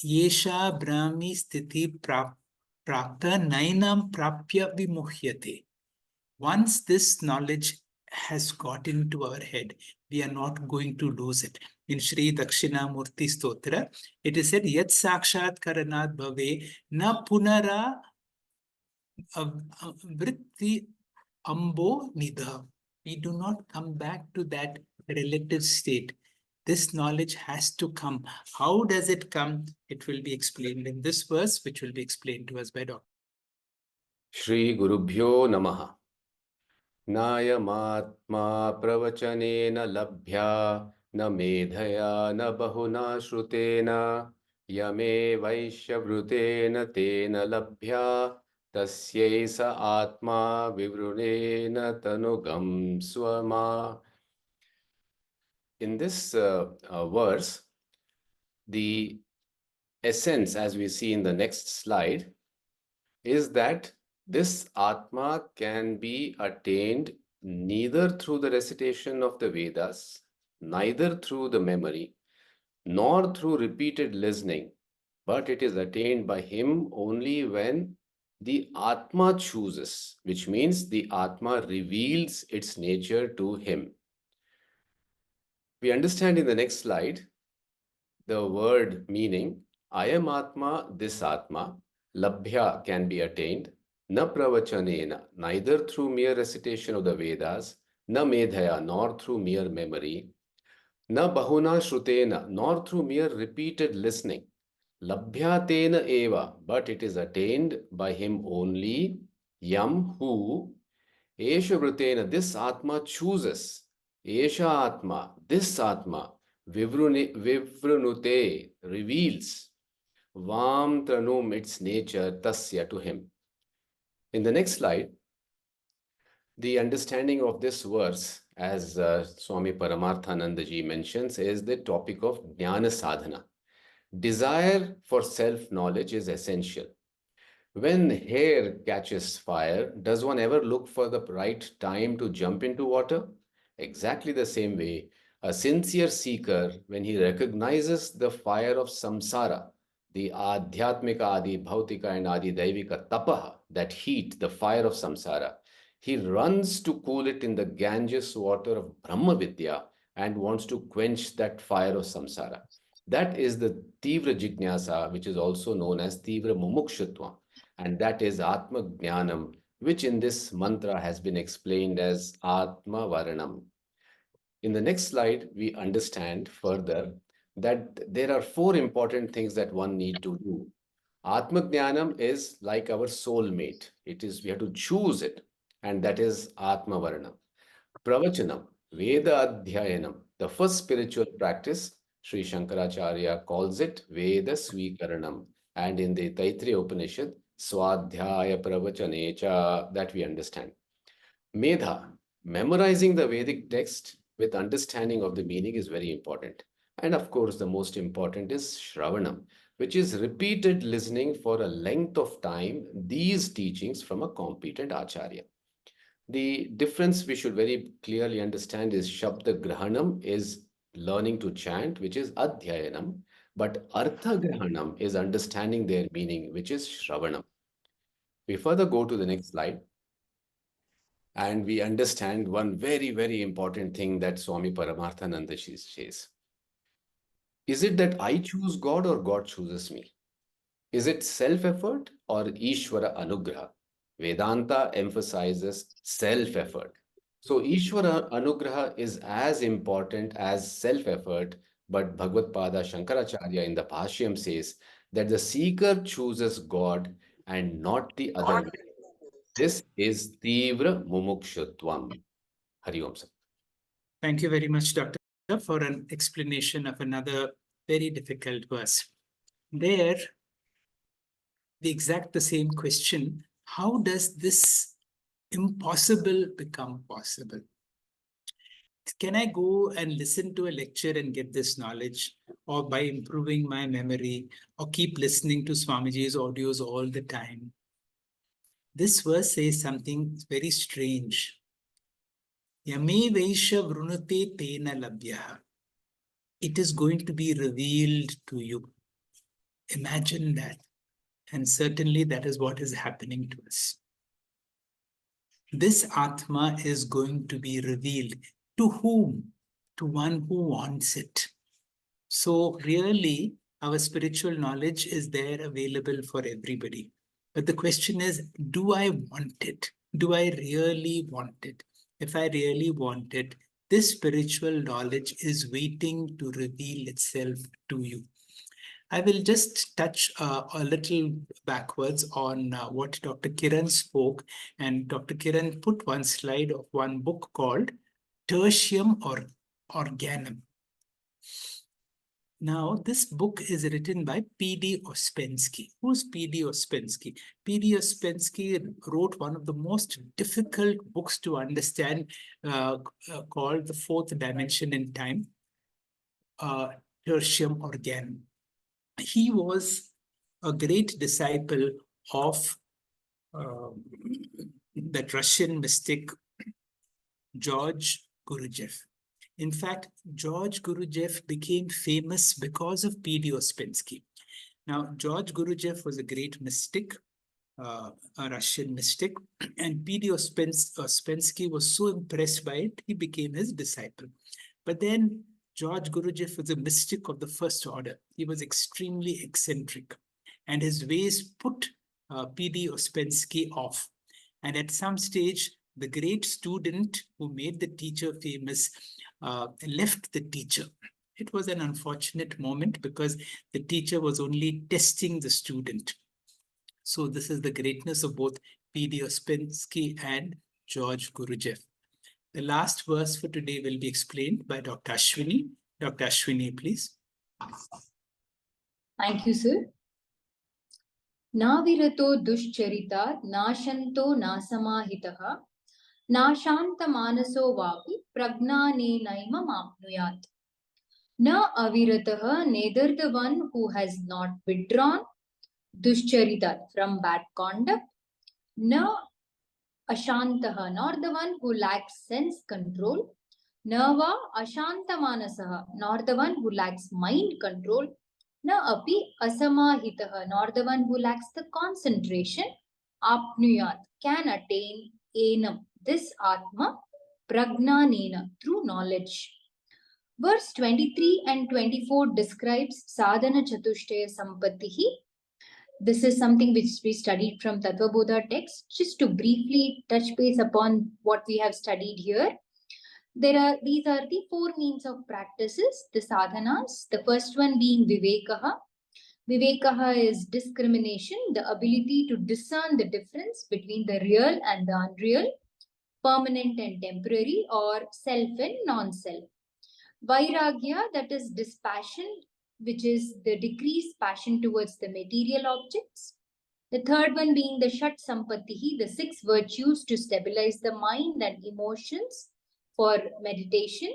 B: Yesha Brahmi Sthiti Prapta Nainam Prapya Vimuhyate. Once this knowledge has got into our head, we are not going to lose it. In Sri Dakshinamurti Stotra, it is said, Yat Sakshat Karanat Bhave Na Punara Vritti Ambo Nidha. We do not come back to that relative state. This knowledge has to come. How does it come? It will be explained in this verse, which will be explained to us by Dr.
E: Shri Gurubhyo Namaha. Nayamatma pravachanena labhya na medhaya na bahuna shrutena yame vaishyavrutena tena labhya tasyaisa atma vivrunena tanugam swama. In this verse, the essence, as we see in the next slide, is that this Atma can be attained neither through the recitation of the Vedas, neither through the memory, nor through repeated listening, but it is attained by him only when the Atma chooses, which means the Atma reveals its nature to him. We understand in the next slide the word meaning. I am Atma, this Atma, Labhya can be attained, na pravachanena, neither through mere recitation of the Vedas, na medhaya, nor through mere memory, na bahuna shrutena, nor through mere repeated listening, labhya tena eva, but it is attained by him only, yam, who, esha vrutena, this Atma chooses, esha Atma, this Atma, vivrunute, reveals, vam tranum, its nature, tasya, to him. In the next slide, the understanding of this verse, as Swami Paramarthanandaji mentions, is the topic of jnana sadhana. Desire for self-knowledge is essential. When hair catches fire, does one ever look for the right time to jump into water? Exactly the same way, a sincere seeker, when he recognizes the fire of samsara, the adhyatmika, adi bhautika and adi daivika tapaha, that heat, the fire of samsara, he runs to cool it in the Ganges water of Brahma Vidya and wants to quench that fire of samsara. That is the Tivra Jijnasa, which is also known as Tivra Mumukshutva. And that is Atma Jnanam, which in this mantra has been explained as Atma Varanam. In the next slide, we understand further that there are four important things that one need to do. Atma Jnanam is like our soulmate. It is, we have to choose it, and that is Atma Varanam. Pravachanam, Veda Adhyayanam, the first spiritual practice, Sri Shankaracharya calls it Veda Swikaranam. And in the Taittiriya Upanishad, Swadhyaya Pravachanecha, that we understand. Medha, memorizing the Vedic text with understanding of the meaning is very important. And of course, the most important is Shravanam, which is repeated listening for a length of time, these teachings from a competent Acharya. The difference we should very clearly understand is Shabda Grahanam is learning to chant, which is Adhyayanam, but Artha Grahanam is understanding their meaning, which is Shravanam. We further go to the next slide and we understand one very, very important thing that Swami Paramarthananda says. Is it that I choose God or God chooses me? Is it self-effort or Ishvara Anugraha? Vedanta emphasizes self-effort. So Ishvara Anugraha is as important as self-effort, but Bhagavad Pada Shankaracharya in the Bhashyam says that the seeker chooses God and not the other way. This is Tivra Mumukshutvam. Hari Om Sat.
B: Thank you very much, Doctor, for an explanation of another very difficult verse. There, the same question, how does this impossible become possible? Can I go and listen to a lecture and get this knowledge, or by improving my memory, or keep listening to Swamiji's audios all the time? This verse says something very strange. Yame Vaisha Vrunute Tena Labhyaha. It is going to be revealed to you. Imagine that. And certainly that is what is happening to us. This Atma is going to be revealed. To whom? To one who wants it. So really, our spiritual knowledge is there available for everybody. But the question is, do I want it? Do I really want it? If I really want it, this spiritual knowledge is waiting to reveal itself to you. I will just touch a little backwards on what Dr. Kiran spoke. And Dr. Kiran put one slide of one book called Tertium or Organum. Now, this book is written by P.D. Ouspensky. Who's P.D. Ouspensky? P.D. Ouspensky wrote one of the most difficult books to understand called The Fourth Dimension in Time, Tertium Organum. He was a great disciple of that Russian mystic, George Gurujev. In fact, George Gurujev became famous because of P.D. Ouspensky. Now, George Gurujev was a great mystic, a Russian mystic, and P.D. Ouspensky was so impressed by it, he became his disciple. But then George Gurujev was a mystic of the first order. He was extremely eccentric, and his ways put P.D. Ouspensky off. And at some stage, the great student who made the teacher famous left the teacher. It was an unfortunate moment because the teacher was only testing the student. So this is the greatness of both P.D. Ouspensky and George Gurujev. The last verse for today will be explained by Dr. Ashwini. Dr. Ashwini, please.
F: Thank you, sir. Navirato duscharita nashanto nasamahitaha nashanta manaso vapi pragnane naimam apnuyat. Na avirataha, neither the one who has not withdrawn, duscharita, from bad conduct, na ashantaha, nor the one who lacks sense control, nava ashantamanasaha, nor the one who lacks mind control, na api asamahitaha, nor the one who lacks the concentration, apnuyat, can attain enam, this atma, pragnanena, through knowledge. Verse 23 and 24 describes sadhana chatushtaya sampattihi. This is something which we studied from Tattva Bodha text. Just to briefly touch base upon what we have studied here. These are the four means of practices, the sadhanas. The first one being vivekaha. Vivekaha is discrimination, the ability to discern the difference between the real and the unreal, permanent and temporary, or self and non-self. Vairagya, that is dispassion, which is the decreased passion towards the material objects. The third one being the Shat Sampattihi, the six virtues to stabilize the mind and emotions for meditation.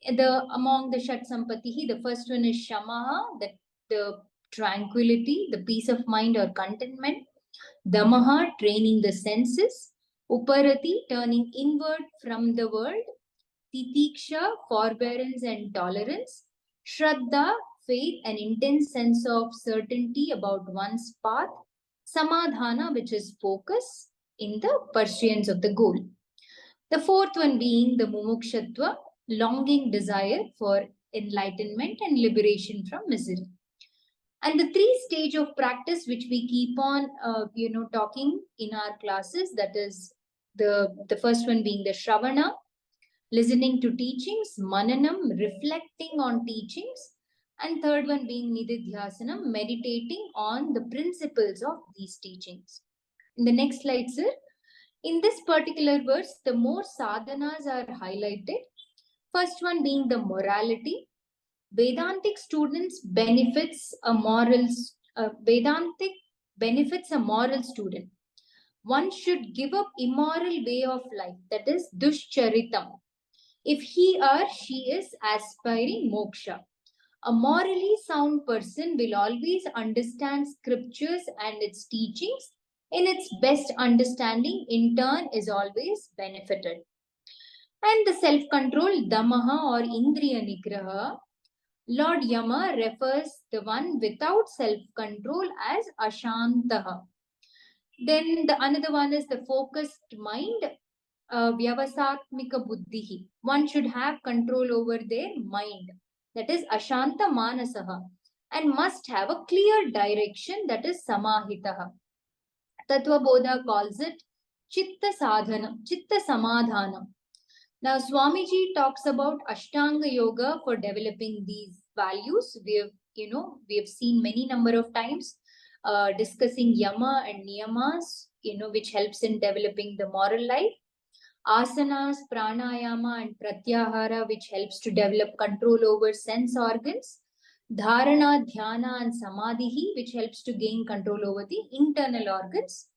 F: Among the Shat Sampattihi, the first one is Shamaha, the tranquility, the peace of mind or contentment. Damaha, training the senses. Uparati, turning inward from the world. Titiksha, forbearance and tolerance. Shraddha, faith and intense sense of certainty about one's path. Samadhana, which is focus in the pursuance of the goal. The fourth one being the mumukshatva, longing desire for enlightenment and liberation from misery. And the three-stage of practice which we keep on talking in our classes, that is the first one being the Shravana, listening to teachings, Mananam, reflecting on teachings, and third one being Nididhyasanam, meditating on the principles of these teachings. In the next slide, sir. In this particular verse, the more sadhanas are highlighted. First one being the morality. Vedantic students benefits a moral student. One should give up immoral way of life, that is dushcharitam, if he or she is aspiring moksha. A morally sound person will always understand scriptures and its teachings in its best understanding, in turn is always benefited. And the self-control damaha or indriya nigraha, Lord Yama refers the one without self-control as ashantaha. Then the another one is the focused mind, vyavasatmika buddhihi. One should have control over their mind, that is ashanta manasaha, and must have a clear direction, that is samahitaha. Tattva Bodha calls it chitta sadhana, chitta samadhana. Now, Swamiji talks about Ashtanga Yoga for developing these values. We have seen many number of times discussing Yama and Niyamas, which helps in developing the moral life. Asanas, Pranayama, and Pratyahara, which helps to develop control over sense organs. Dharana, Dhyana, and Samadhi, which helps to gain control over the internal organs,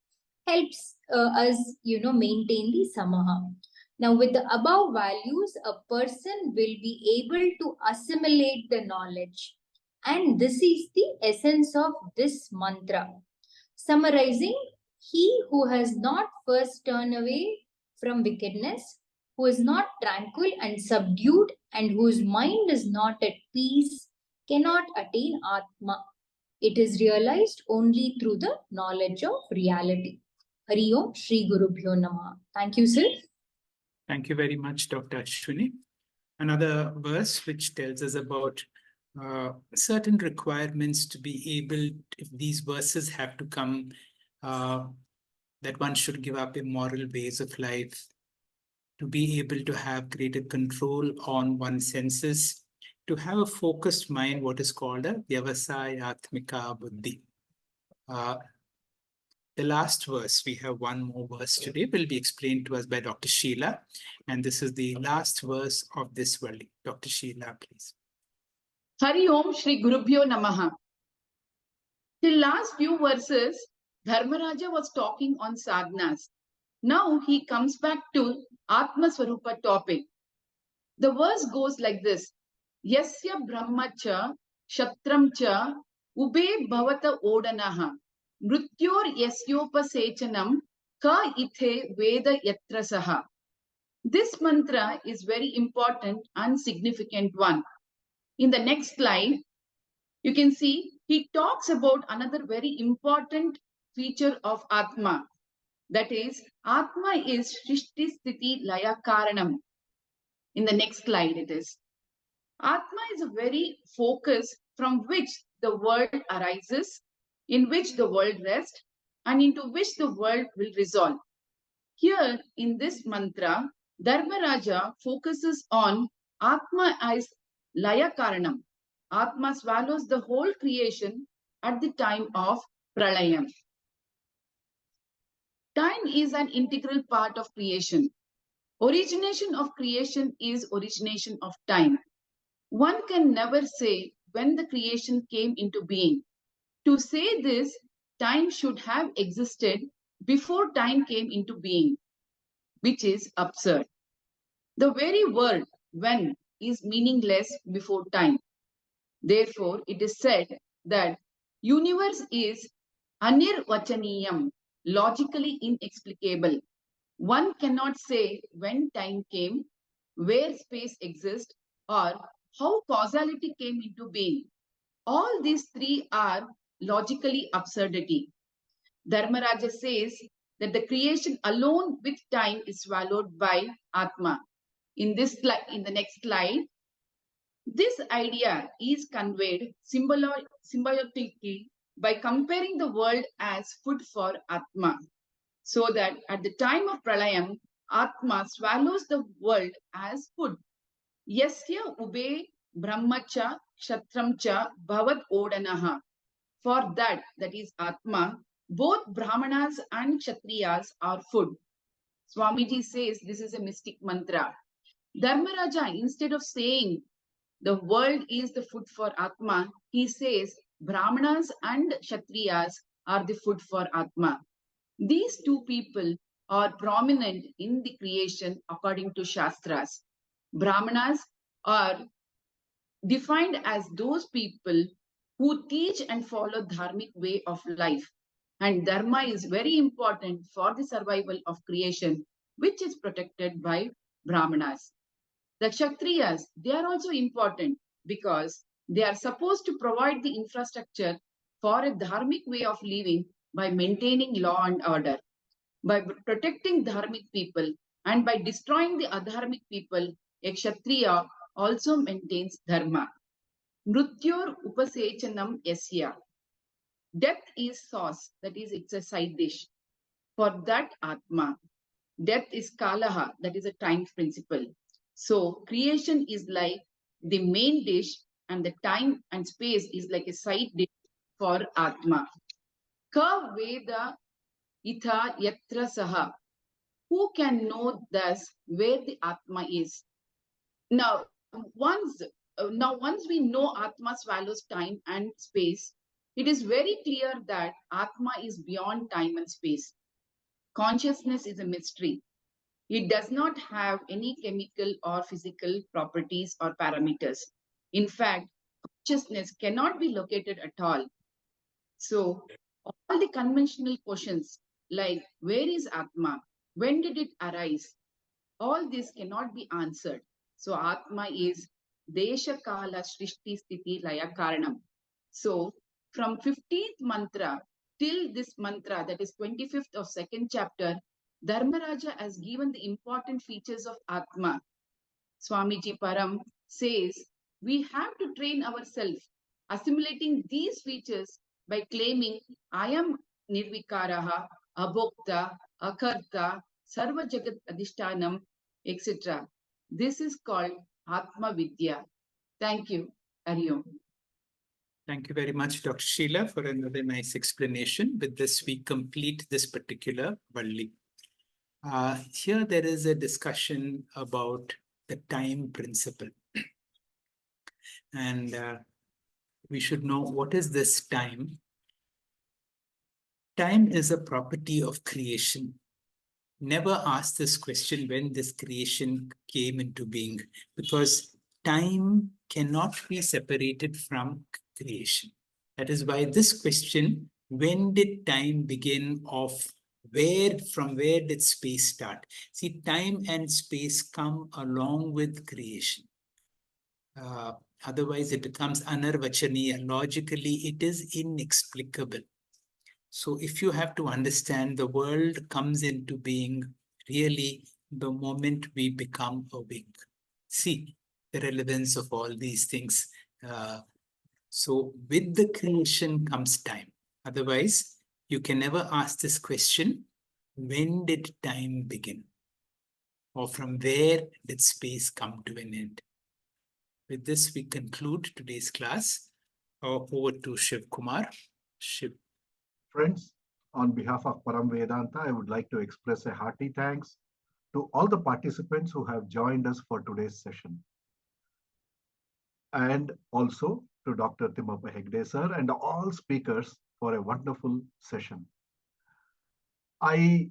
F: helps us, maintain the Samaha. Now, with the above values, a person will be able to assimilate the knowledge. And this is the essence of this mantra. Summarizing, he who has not first turned away from wickedness, who is not tranquil and subdued, and whose mind is not at peace, cannot attain Atma. It is realized only through the knowledge of reality. Hari Om Shri Gurubhyo Namah. Thank you, sir.
B: Thank you very much, Dr. Ashwini. Another verse which tells us about certain requirements to be able, if these verses have to come, that one should give up immoral ways of life, to be able to have greater control on one's senses, to have a focused mind, what is called a vyavasayatmika buddhi. The last verse, we have one more verse today, will be explained to us by Dr. Sheila. And this is the last verse of this worldly. Dr. Sheila, please.
G: Hari Om Shri Gurubhyo Namaha. Till last few verses, Dharmaraja was talking on sadhanas. Now he comes back to Atma Swarupa topic. The verse goes like this. Yasya brahmacha shatramcha ube bhavata odanaha mrityor yasyopasechanam ka ithe veda yatrasaha. This mantra is very important and significant one. In the next slide, you can see he talks about another very important feature of Atma. That is, Atma is Shrishti Sthiti Laya Karanam. In the next slide it is. Atma is a very focus from which the world arises, in which the world rests, and into which the world will resolve. Here in this mantra, Dharmaraja focuses on Atma as Laya Karanam. Atma swallows the whole creation at the time of Pralayam. Time is an integral part of creation. Origination of creation is origination of time. One can never say when the creation came into being. To say this, time should have existed before time came into being, which is absurd. The very word when is meaningless before time. Therefore, it is said that universe is anirvachaniyam, logically inexplicable. One cannot say when time came, where space exists, or how causality came into being. All these three are logically absurdity. Dharmaraja says that the creation alone with time is swallowed by Atma. In the next slide, this idea is conveyed symbiotically by comparing the world as food for Atma, so that at the time of Pralayam, Atma swallows the world as food. Yasya ube brahmacha shatramcha bhavat odanaha. For that is Atma, both Brahmanas and Kshatriyas are food. Swamiji says this is a mystic mantra. Dharmaraja, instead of saying the world is the food for Atma, he says Brahmanas and Kshatriyas are the food for Atma. These two people are prominent in the creation according to Shastras. Brahmanas are defined as those people who teach and follow dharmic way of life. And dharma is very important for the survival of creation, which is protected by Brahmanas. The Kshatriyas, they are also important because they are supposed to provide the infrastructure for a dharmic way of living by maintaining law and order. By protecting dharmic people and by destroying the adharmic people, a Kshatriya also maintains dharma. Mrityor upasechanam yasya. Death is sauce, that is, it's a side dish. For that Atma, death is kalaha, that is a time principle. So creation is like the main dish and the time and space is like a side dish for Atma. Ka Veda Itha Yatra Saha. Who can know thus where the Atma is? Now, once we know Atma swallows time and space, it is very clear that Atma is beyond time and space. Consciousness is a mystery. It does not have any chemical or physical properties or parameters. In fact, consciousness cannot be located at all. So, all the conventional questions like where is Atma? When did it arise? All this cannot be answered. So, Atma is Desha Kala Srishti Sthiti Laya Karanam. So, from 15th mantra till this mantra, that is 25th of second chapter, Dharmaraja has given the important features of Atma. Swamiji Param says we have to train ourselves, assimilating these features by claiming I am Nirvikaraha, Abhokta, Akarta, Sarva Jagat Adhishtanam, etc. This is called Atma Vidya. Thank you. Hariom.
B: Thank you very much, Dr. Sheila, for another nice explanation. With this, we complete this particular Valli. Here there is a discussion about the time principle. And we should know what is this time. Time is a property of creation. Never ask this question when this creation came into being, because time cannot be separated from creation. That is why this question, when did time begin, of from where did space start? See, time and space come along with creation. Otherwise, it becomes anarvachaniya. Logically, it is inexplicable. So if you have to understand, the world comes into being really the moment we become awake. See the relevance of all these things. So with the creation comes time. Otherwise, you can never ask this question, when did time begin? Or from where did space come to an end? With this, we conclude today's class. Over to Shiv Kumar. Shiv.
A: Friends, on behalf of Param Vedanta, I would like to express a hearty thanks to all the participants who have joined us for today's session. And also to Dr. Timmappa Hegde sir and all speakers for a wonderful session. I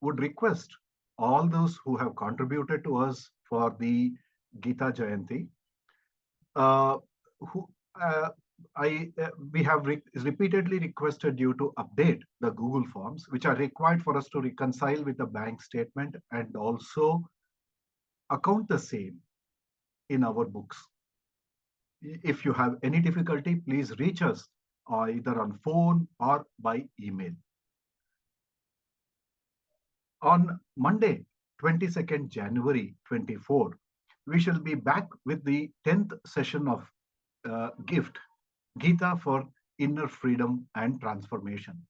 A: would request all those who have contributed to us for the Gita Jayanti, we have repeatedly requested you to update the Google Forms, which are required for us to reconcile with the bank statement and also account the same in our books. If you have any difficulty, please reach us either on phone or by email. On Monday, 22nd January 24, we shall be back with the 10th session of Gift, Gita for Inner Freedom and Transformation.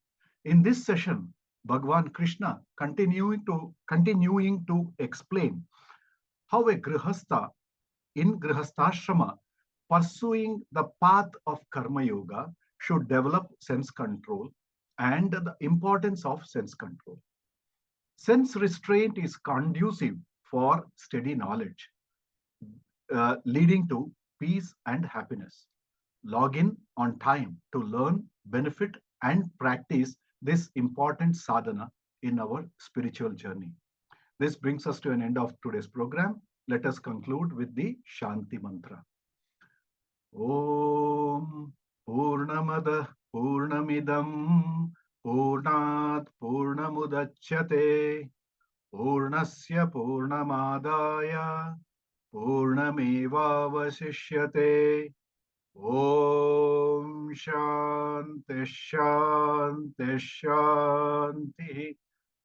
A: In this session, Bhagwan Krishna continuing to explain how a Grihastha in Grihasthashrama pursuing the path of Karma Yoga should develop sense control and the importance of sense control. Sense restraint is conducive for steady knowledge, leading to peace, and happiness. Log in on time to learn, benefit, and practice this important sadhana in our spiritual journey. This brings us to an end of today's program. Let us conclude with the Shanti Mantra. Om Purnamada Purnamidam Purnat Purnamudachyate Purnasya Purnamadaya Purnamevavasishyate. Om Shanti Shanti Shanti.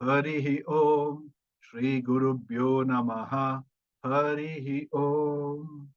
A: Harihi Om. Shri Gurubhyo Namaha. Harihi Om.